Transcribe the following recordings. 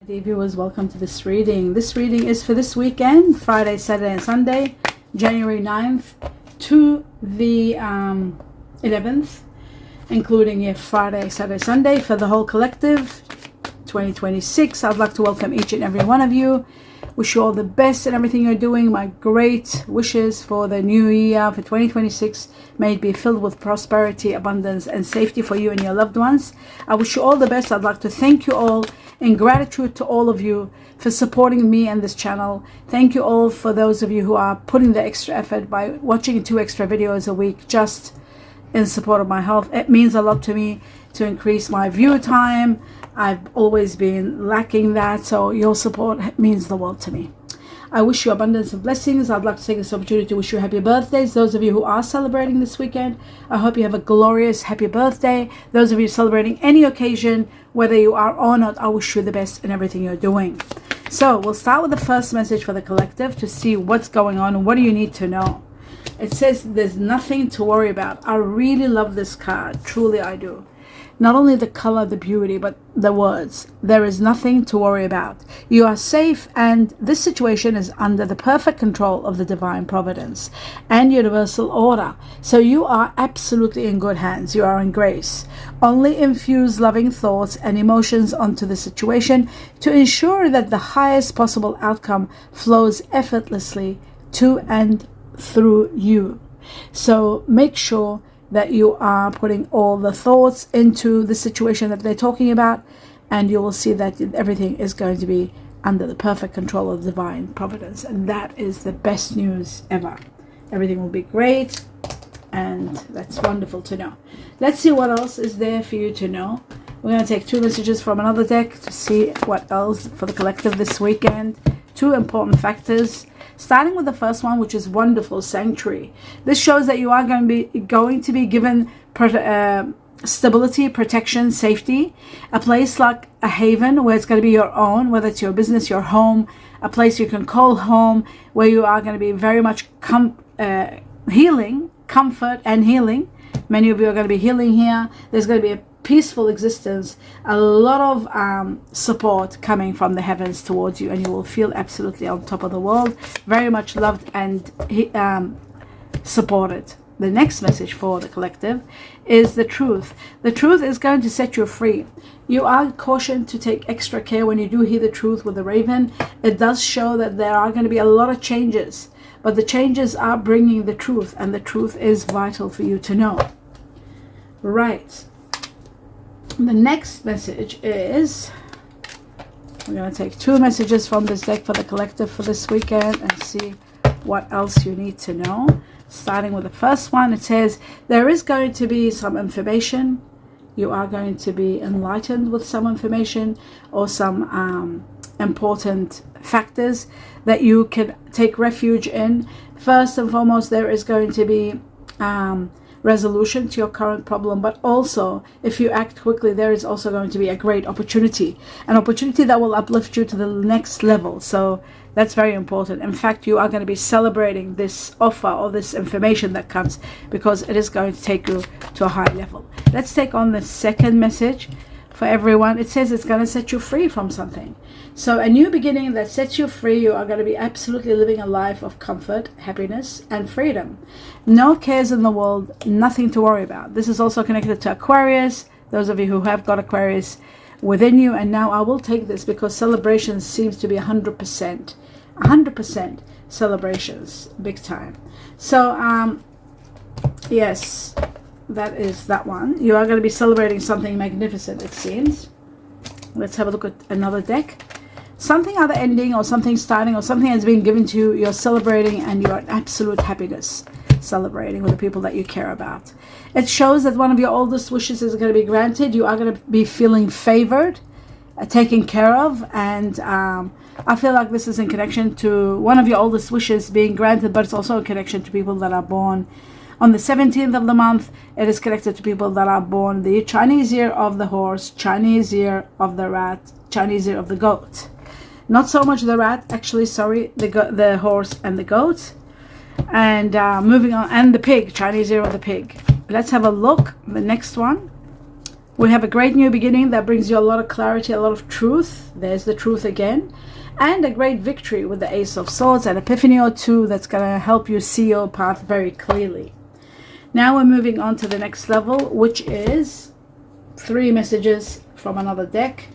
Dear viewers, welcome to this reading. This reading is for this weekend, Friday, Saturday and Sunday, January 9th to the 11th, including your Friday, Saturday, Sunday for the whole collective 2026. I'd like to welcome each and every one of you. Wish you all the best in everything you're doing. My great wishes for the new year for 2026. May it be filled with prosperity, abundance, and safety for you and your loved ones. I wish you all the best. I'd like to thank you all in gratitude to all of you for supporting me and this channel. Thank you all for those of you who are putting the extra effort by watching 2 extra videos a week just in support of my health. It means a lot to me to increase my view time. I've always been lacking that, so your support means the world to me. I wish you abundance of blessings. I'd like to take this opportunity to wish you happy birthdays. Those of you who are celebrating this weekend, I hope you have a glorious happy birthday. Those of you celebrating any occasion, whether you are or not, I wish you the best in everything you're doing. So we'll start with the first message for the collective to see what's going on and what do you need to know. It says there's nothing to worry about. I really love this card. Truly I do. Not only the color, the beauty, but the words. There is nothing to worry about. You are safe, and this situation is under the perfect control of the divine providence and universal order. So you are absolutely in good hands. You are in grace. Only infuse loving thoughts and emotions onto the situation to ensure that the highest possible outcome flows effortlessly to and through you. So make sure that you are putting all the thoughts into the situation that they're talking about, and you will see that everything is going to be under the perfect control of divine providence. And that is the best news ever. Everything will be great, and that's wonderful to know. Let's see what else is there for you to know. We're going to take 2 messages from another deck to see what else for the collective this weekend. 2 important factors. Starting with the first one, which is wonderful, sanctuary. This shows that you are going to be given stability, protection, safety, a place like a haven where it's going to be your own, whether it's your business, your home, a place you can call home, where you are going to be very much healing, comfort and healing. Many of you are going to be healing here. There's going to be a peaceful existence, a lot of support coming from the heavens towards you, and you will feel absolutely on top of the world, very much loved and supported. The next message for the collective is the truth. The truth is going to set you free. You are cautioned to take extra care when you do hear the truth with the raven. It does show that there are going to be a lot of changes, but the changes are bringing the truth, and the truth is vital for you to know. Right. The next message is, we're going to take 2 messages from this deck for the collective for this weekend and see what else you need to know. Starting with the first one, it says there is going to be some information. You are going to be enlightened with some information or some important factors that you can take refuge in. First and foremost, there is going to be resolution to your current problem, but also if you act quickly, there is also going to be a great opportunity, an opportunity that will uplift you to the next level. So that's very important. In fact, you are going to be celebrating this offer or this information that comes, because it is going to take you to a high level. Let's take on the second message for everyone. It says it's going to set you free from something. So a new beginning that sets you free. You are going to be absolutely living a life of comfort, happiness, and freedom. No cares in the world, nothing to worry about. This is also connected to Aquarius, those of you who have got Aquarius within you. And now I will take this because celebrations seems to be 100% celebrations, big time. So yes, that is that one. You are going to be celebrating something magnificent, it seems. Let's have a look at another deck. Something either ending or something starting or something has been given to you. You're celebrating, and you're in absolute happiness, celebrating with the people that you care about. It shows that one of your oldest wishes is going to be granted. You are going to be feeling favored, taken care of, and I feel like this is in connection to one of your oldest wishes being granted, but it's also in connection to people that are born on the 17th of the month. It is connected to people that are born the Chinese year of the horse, Chinese year of the rat, Chinese year of the goat. Not so much the rat, actually, sorry, the horse and the goat. And moving on, and the pig, Chinese year of the pig. Let's have a look. The next one. We have a great new beginning that brings you a lot of clarity, a lot of truth. There's the truth again. And a great victory with the Ace of Swords, an epiphany or two that's going to help you see your path very clearly. Now we're moving on to the next level, which is 3 messages from another deck.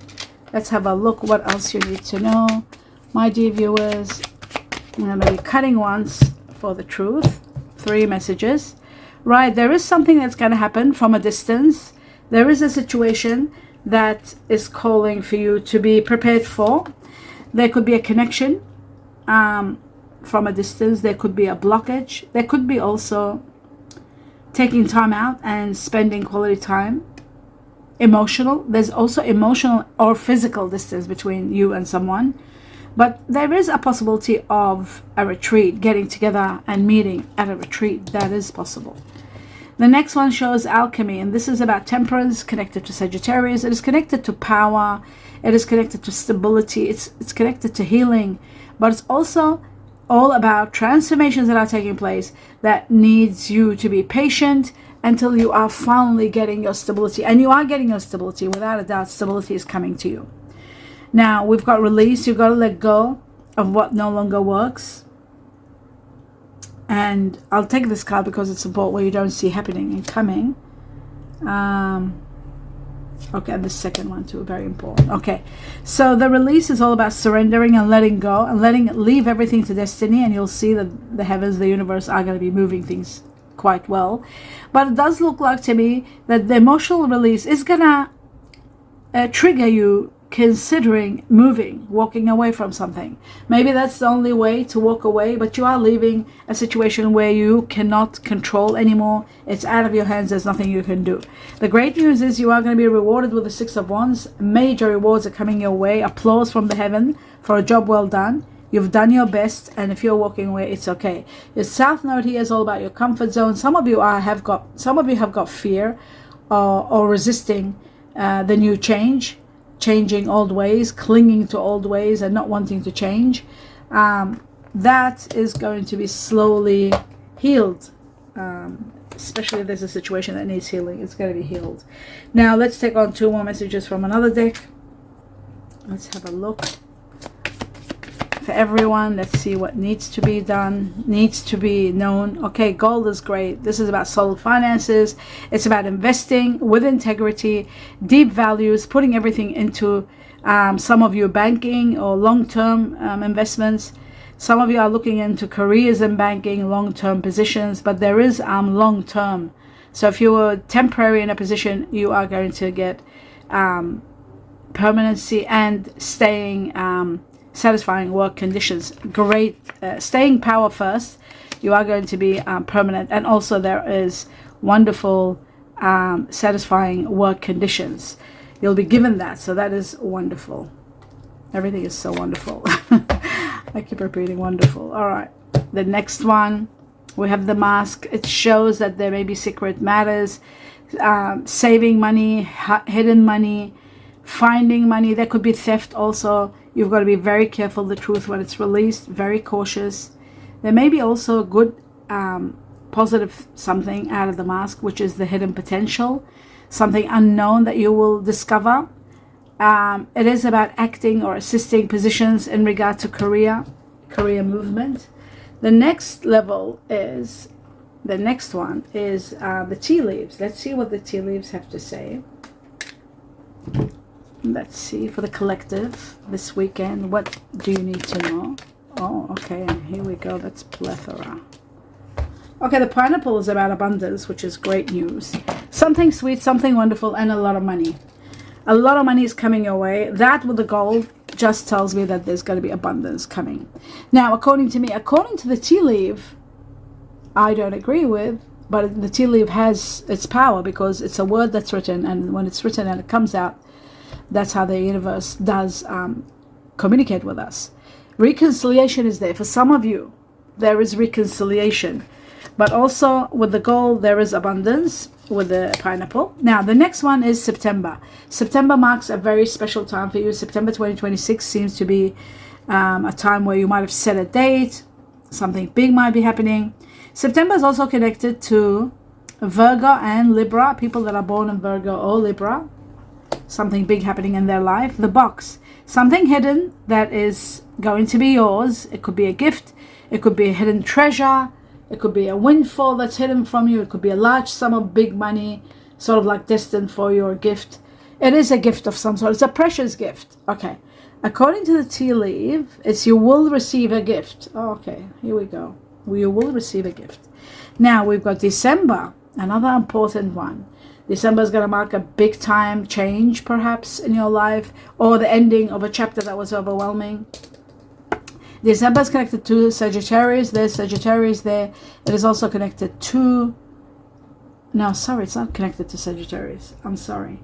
Let's have a look what else you need to know. My dear viewers, I'm going to be cutting once for the truth. 3 messages. Right, there is something that's going to happen from a distance. There is a situation that is calling for you to be prepared for. There could be a connection from a distance. There could be a blockage. There could be also taking time out and spending quality time. Emotional. There's also emotional or physical distance between you and someone. But there is a possibility of a retreat, getting together and meeting at a retreat. That is possible. The next one shows alchemy, and this is about temperance, connected to Sagittarius. It is connected to power. It is connected to stability. It's connected to healing. But it's also all about transformations that are taking place that needs you to be patient until you are finally getting your stability. And you are getting your stability. Without a doubt, stability is coming to you. Now, we've got release. You've got to let go of what no longer works. And I'll take this card because it's a board where you don't see happening and coming. Okay, and the second one too, very important. Okay, so the release is all about surrendering and letting go and leave everything to destiny. And you'll see that the heavens, the universe are going to be moving things quite well. But it does look like to me that the emotional release is going to trigger you considering moving, walking away from something. Maybe that's the only way to walk away, but you are leaving a situation where you cannot control anymore. It's out of your hands. There's nothing you can do. The great news is you are going to be rewarded with the 6 of Wands. Major rewards are coming your way. Applause from the heaven for a job well done. You've done your best, and if you're walking away, it's okay. Your South Node here is all about your comfort zone. Some of you have got fear or resisting the new change. Changing old ways, clinging to old ways and not wanting to change. That is going to be slowly healed. Especially if there's a situation that needs healing, it's going to be healed. Now let's take on 2 more messages from another deck. Let's have a look. For everyone, let's see what needs to be done, needs to be known. Okay, gold is great. This is about solid finances. It's about investing with integrity, deep values, putting everything into some of you banking or long-term investments. Some of you are looking into careers in banking, long-term positions, but there is long-term. So if you were temporary in a position, you are going to get permanency and staying satisfying work conditions. Great staying power first. You are going to be permanent, and also there is wonderful satisfying work conditions. You'll be given that, so that is wonderful. Everything is so wonderful. I keep repeating wonderful. All right, the next one, we have the mask. It shows that there may be secret matters, saving money, hidden money, finding money. There could be theft also. You've got to be very careful, the truth, when it's released, very cautious. There may be also good, positive something out of the mask, which is the hidden potential, something unknown that you will discover. It is about acting or assisting positions in regard to career movement. The next level is, the next one is the tea leaves. Let's see what the tea leaves have to say. Let's see for the collective this weekend. What do you need to know? Oh, okay, and here we go. That's plethora. Okay, the pineapple is about abundance, which is great news. Something sweet, something wonderful, and a lot of money. A lot of money is coming your way. That with the gold just tells me that there's going to be abundance coming. Now, according to me, according to the tea leaf, I don't agree with, but the tea leaf has its power because it's a word that's written, and when it's written and it comes out, that's how the universe does communicate with us. Reconciliation is there. For some of you, there is reconciliation. But also with the gold, there is abundance with the pineapple. Now, the next one is September. September marks a very special time for you. September 2026 seems to be a time where you might have set a date. Something big might be happening. September is also connected to Virgo and Libra. People that are born in Virgo or Libra. something big happening in their life. The box, something hidden that is going to be yours. It could be a gift, it could be a hidden treasure, it could be a windfall that's hidden from you, it could be a large sum of big money, sort of like destined for your gift. It is a gift of some sort. It's a precious gift. Okay. According to the tea leaf, it's you will receive a gift. Okay, here we go. You will receive a gift. Now we've got December, another important one. December is going to mark a big time change perhaps in your life, or the ending of a chapter that was overwhelming. December is connected to Sagittarius. There's Sagittarius there. It is also connected to... No, sorry, it's not connected to Sagittarius. I'm sorry.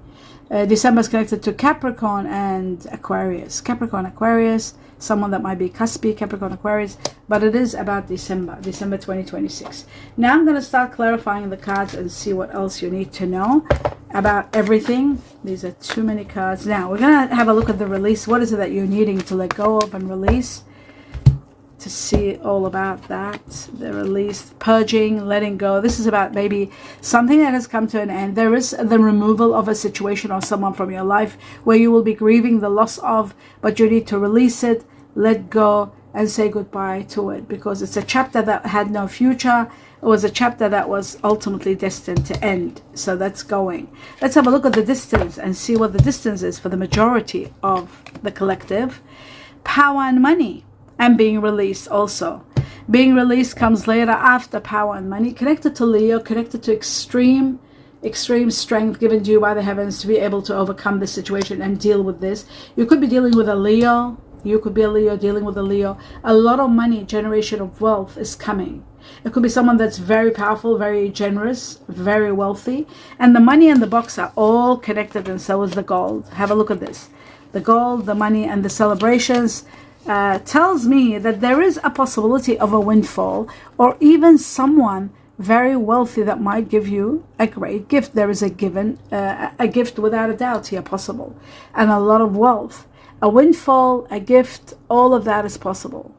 December is connected to Capricorn and Aquarius. Capricorn, Aquarius, someone that might be cuspy, Capricorn, Aquarius, but it is about December 2026. Now I'm going to start clarifying the cards and see what else you need to know about everything. These are too many cards. Now we're going to have a look at the release. What is it that you're needing to let go of and release? To see all about that, the release, purging, letting go. This is about maybe something that has come to an end. There is the removal of a situation or someone from your life where you will be grieving the loss of, but you need to release it, let go, and say goodbye to it, because it's a chapter that had no future. It was a chapter that was ultimately destined to end. So that's going. Let's have a look at the distance and see what the distance is for the majority of the collective. Power and money. And being released also. Being released comes later after power and money. Connected to Leo, connected to extreme strength given to you by the heavens to be able to overcome this situation and deal with this. You could be dealing with a Leo. You could be a Leo dealing with a Leo. A lot of money, generation of wealth is coming. It could be someone that's very powerful, very generous, very wealthy. And the money and the box are all connected, and so is the gold. Have a look at this. The gold, the money, and the celebrations tells me that there is a possibility of a windfall, or even someone very wealthy that might give you a great gift. There is a gift without a doubt here possible, and a lot of wealth. A windfall, a gift, all of that is possible.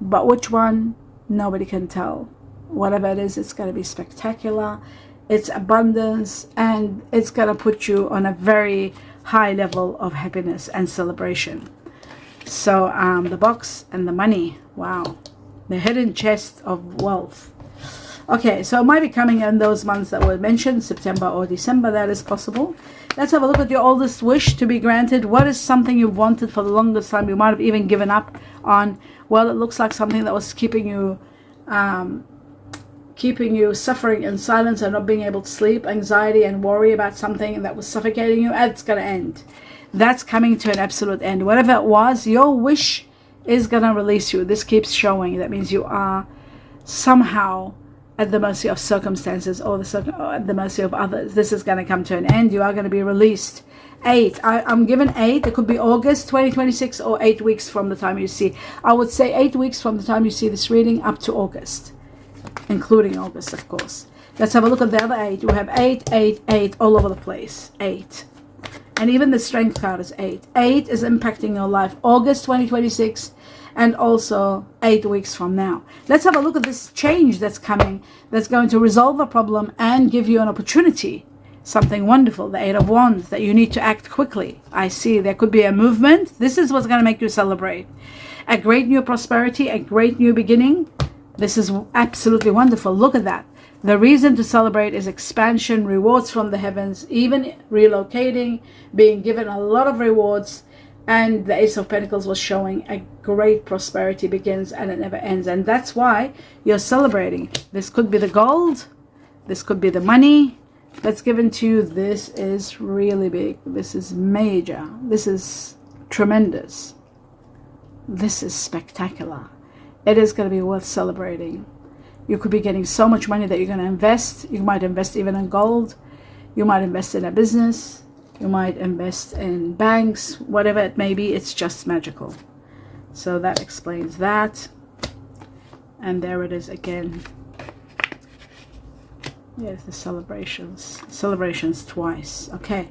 But which one? Nobody can tell. Whatever it is, it's going to be spectacular. It's abundance, and it's going to put you on a very high level of happiness and celebration. So the box and the money, wow, the hidden chest of wealth. Okay, so it might be coming in those months that were mentioned, September or December. That is possible. Let's have a look at your oldest wish to be granted. What is something you've wanted for the longest time? You might have even given up on. Well, it looks like something that was keeping you suffering in silence and not being able to sleep, anxiety and worry about something that was suffocating you. It's going to end. That's coming to an absolute end. Whatever it was, your wish is going to release you. This keeps showing. That means you are somehow at the mercy of circumstances, or at the mercy of others. This is going to come to an end. You are going to be released. 8. I'm given 8. It could be August 2026 or 8 weeks from the time you see. I would say 8 weeks from the time you see this reading up to August, including August, of course. Let's have a look at the other 8. You have 8, 8, 8 all over the place. 8. And even the strength card is 8. 8 is impacting your life. August 2026 and also 8 weeks from now. Let's have a look at this change that's coming, that's going to resolve a problem and give you an opportunity. Something wonderful. The 8 of Wands, that you need to act quickly. I see there could be a movement. This is what's going to make you celebrate. A great new prosperity, a great new beginning. This is absolutely wonderful. Look at that. The reason to celebrate is expansion, rewards from the heavens, even relocating, being given a lot of rewards. And the Ace of Pentacles was showing a great prosperity begins and it never ends. And that's why you're celebrating. This could be the gold. This could be the money that's given to you. This is really big. This is major. This is tremendous. This is spectacular. It is going to be worth celebrating. You could be getting so much money that you're going to invest. You might invest even in gold. You might invest in a business. You might invest in banks. Whatever it may be, it's just magical. So that explains that. And there it is again. Yes, the celebrations. Celebrations twice. Okay.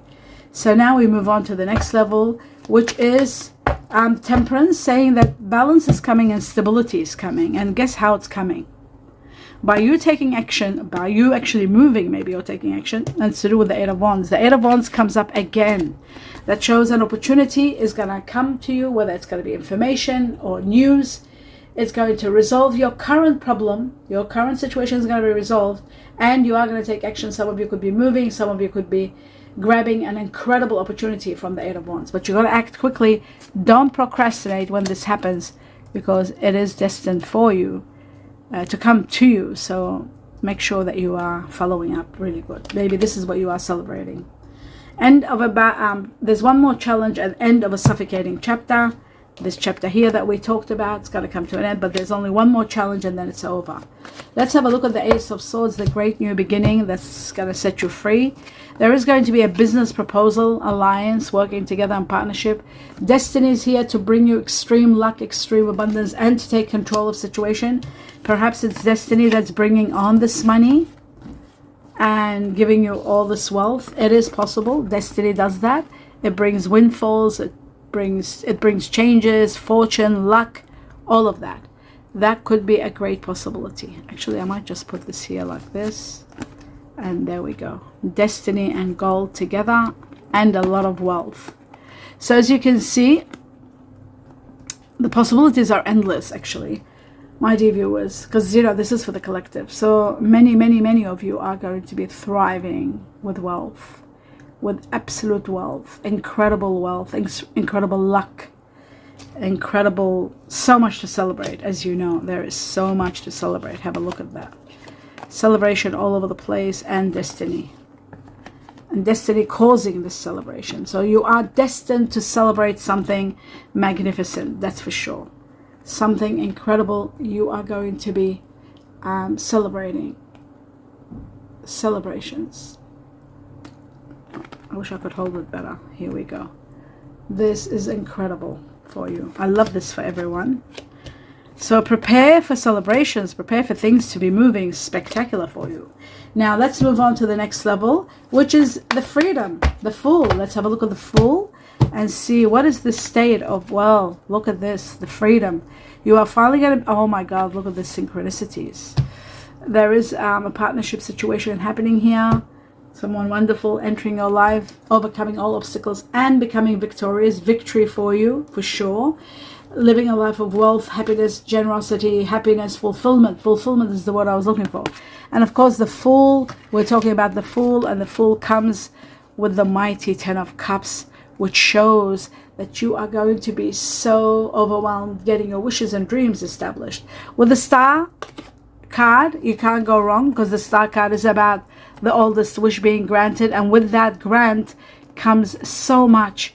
So now we move on to the next level, which is Temperance, saying that balance is coming and stability is coming. And guess how it's coming? By you taking action, by you actually moving, maybe you're taking action, and it's to do with the Eight of Wands. The Eight of Wands comes up again. That shows an opportunity is going to come to you, whether it's going to be information or news. It's going to resolve your current problem. Your current situation is going to be resolved, and you are going to take action. Some of you could be moving, some of you could be grabbing an incredible opportunity from the Eight of Wands. But you got to act quickly. Don't procrastinate when this happens, because it is destined for you to come to you. So make sure that you are following up really good. Maybe this is what you are celebrating. End of there's one more challenge at the end of a suffocating chapter. This chapter here that we talked about, it's got to come to an end, but there's only one more challenge and then it's over. Let's have a look at the Ace of Swords, the great new beginning that's going to set you free. There is going to be a business proposal, alliance, working together in partnership. Destiny is here to bring you extreme luck, extreme abundance, and to take control of situation. Perhaps it's destiny that's bringing on this money and giving you all this wealth. It is possible. Destiny does that. It brings windfalls. It brings changes, fortune, luck, all of that. That could be a great possibility. Actually, I might just put this here like this. And there we go. Destiny and gold together, and a lot of wealth. So as you can see, the possibilities are endless, actually, my dear viewers, because this is for the collective. So many of you are going to be thriving with wealth, with absolute wealth, incredible wealth, incredible luck, so much to celebrate. As you know, there is so much to celebrate. Have a look at that. Celebration all over the place, and destiny causing this celebration. So you are destined to celebrate something magnificent, that's for sure. Something incredible you are going to be celebrating. Celebrations. I wish I could hold it better. Here we go. This is incredible for you. I love this for everyone. So prepare for celebrations, prepare for things to be moving spectacular for you. Now let's move on to the next level, which is the freedom, the Fool. Let's have a look at the Fool and see what is the state of, well, look at this, the freedom. You are finally going to, oh my God, look at the synchronicities. There is a partnership situation happening here. Someone wonderful entering your life, overcoming all obstacles and becoming victorious. Victory for you, for sure. Living a life of wealth, happiness, generosity, happiness, fulfillment. Fulfillment is the word I was looking for. And of course the Fool, we're talking about the Fool, and the Fool comes with the mighty Ten of Cups, which shows that you are going to be so overwhelmed getting your wishes and dreams established. With the Star card, you can't go wrong, because the Star card is about the oldest wish being granted, and with that grant comes so much.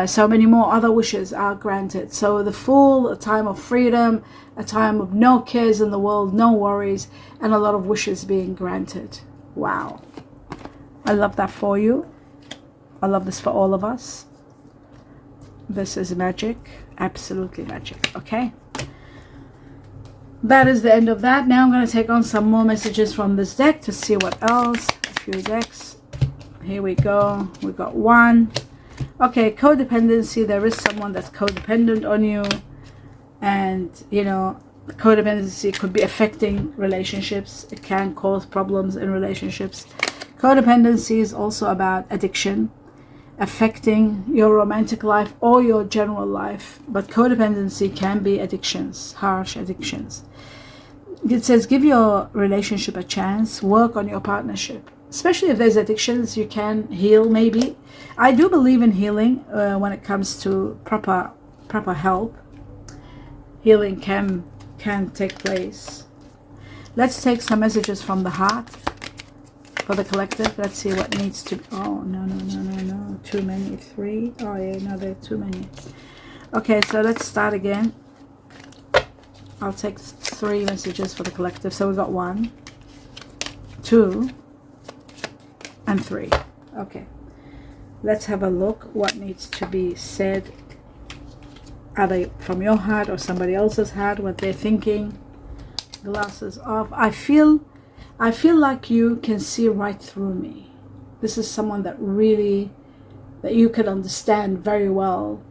So many more other wishes are granted. So the Fool, a time of freedom, a time of no cares in the world, no worries, and a lot of wishes being granted. Wow. I love that for you. I love this for all of us. This is magic. Absolutely magic. Okay. That is the end of that. Now I'm going to take on some more messages from this deck to see what else. A few decks. Here we go. We got one. Okay, codependency. There is someone that's codependent on you, and codependency could be affecting relationships. It can cause problems in relationships. Codependency is also about addiction, affecting your romantic life or your general life. But codependency can be addictions, harsh addictions. It says give your relationship a chance, work on your partnership. Especially if there's addictions, you can heal maybe. I do believe in healing when it comes to proper help. Healing can take place. Let's take some messages from the heart for the collective. Let's see what needs to, oh, no. Too many, 3. Oh yeah, no, there are too many. Okay, so let's start again. I'll take 3 messages for the collective. So we got 1, 2, and 3. Okay, let's have a look what needs to be said. Are they from your heart or somebody else's heart, what they're thinking? Glasses off. I feel like you can see right through me. This is someone that you can understand very well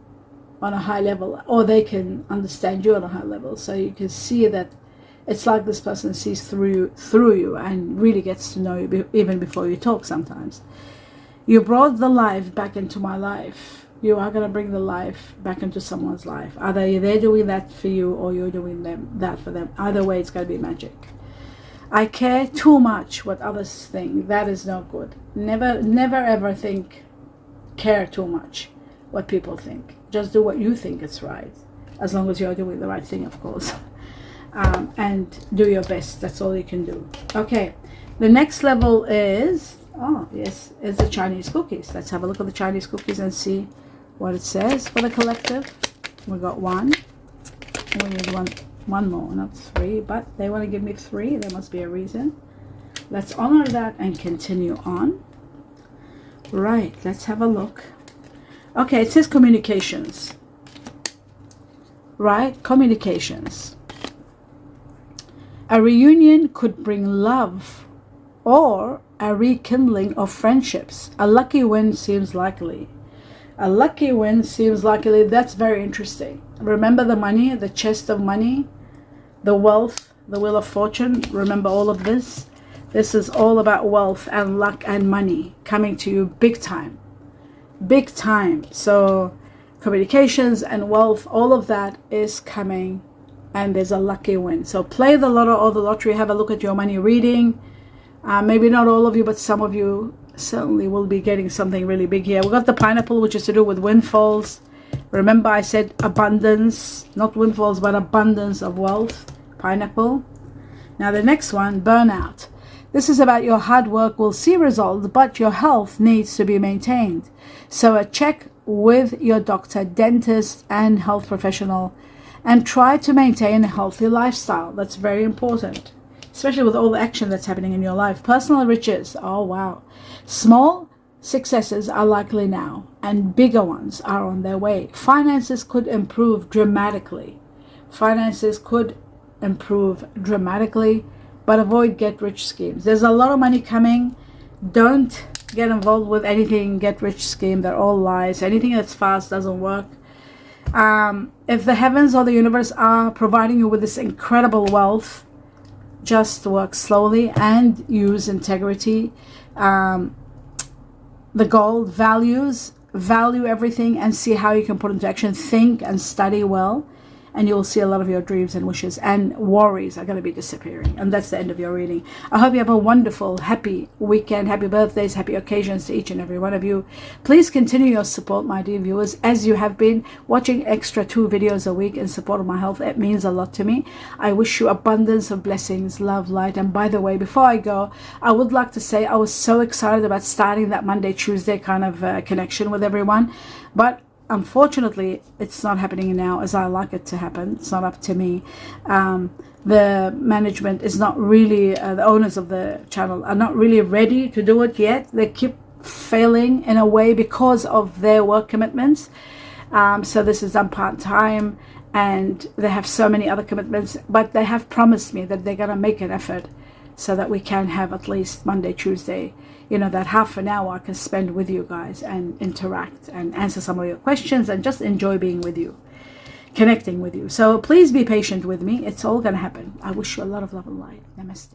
on a high level, or they can understand you on a high level. So you can see that It's like this person sees through you and really gets to know you even before you talk sometimes. You brought the life back into my life. You are going to bring the life back into someone's life. Either they're doing that for you or you're doing that for them. Either way, it's going to be magic. I care too much what others think. That is not good. Never ever care too much what people think. Just do what you think is right. As long as you're doing the right thing, of course. And do your best. That's all you can do. Okay. The next level is, is the Chinese cookies. Let's have a look at the Chinese cookies and see what it says for the collective. We got one. We need one more, not three, but they want to give me three. There must be a reason. Let's honor that and continue on. Right, let's have a look. Okay, it says communications. Right, communications. A reunion could bring love or a rekindling of friendships. A lucky win seems likely. A lucky win seems likely. That's very interesting. Remember the money, the chest of money, the wealth, the wheel of fortune. Remember all of this. This is all about wealth and luck and money coming to you big time. Big time. So communications and wealth, all of that is coming, and there's a lucky win. So play the lotto or the lottery. Have a look at your money reading. Maybe not all of you, but some of you certainly will be getting something really big here. We got the pineapple, which is to do with windfalls. Remember I said abundance, not windfalls, but abundance of wealth. Pineapple. Now the next one, burnout. This is about your hard work will see results, but your health needs to be maintained. So a check with your doctor, dentist, and health professional, and try to maintain a healthy lifestyle. That's very important, especially with all the action that's happening in your life. Personal riches. Oh, wow. Small successes are likely now, and bigger ones are on their way. Finances could improve dramatically. Finances could improve dramatically, but avoid get-rich schemes. There's a lot of money coming. Don't get involved with anything get-rich scheme. They're all lies. Anything that's fast doesn't work. If the heavens or the universe are providing you with this incredible wealth, just work slowly and use integrity. The goal, values, value everything and see how you can put into action. Think and study well, and you'll see a lot of your dreams and wishes and worries are going to be disappearing. And that's the end of your reading. I hope you have a wonderful, happy weekend. Happy birthdays, happy occasions to each and every one of you. Please continue your support, my dear viewers, as you have been watching extra 2 videos a week in support of my health. It means a lot to me. I wish you abundance of blessings, love, light. And by the way, before I go, I would like to say I was so excited about starting that Monday, Tuesday kind of connection with everyone. But unfortunately, it's not happening now as I like it to happen. It's not up to me. The management is not really, the owners of the channel are not really ready to do it yet. They keep failing in a way because of their work commitments. So this is done part-time, and they have so many other commitments, but they have promised me that they're going to make an effort so that we can have at least Monday, Tuesday, that half an hour I can spend with you guys and interact and answer some of your questions and just enjoy being with you, connecting with you. So please be patient with me. It's all going to happen. I wish you a lot of love and light. Namaste.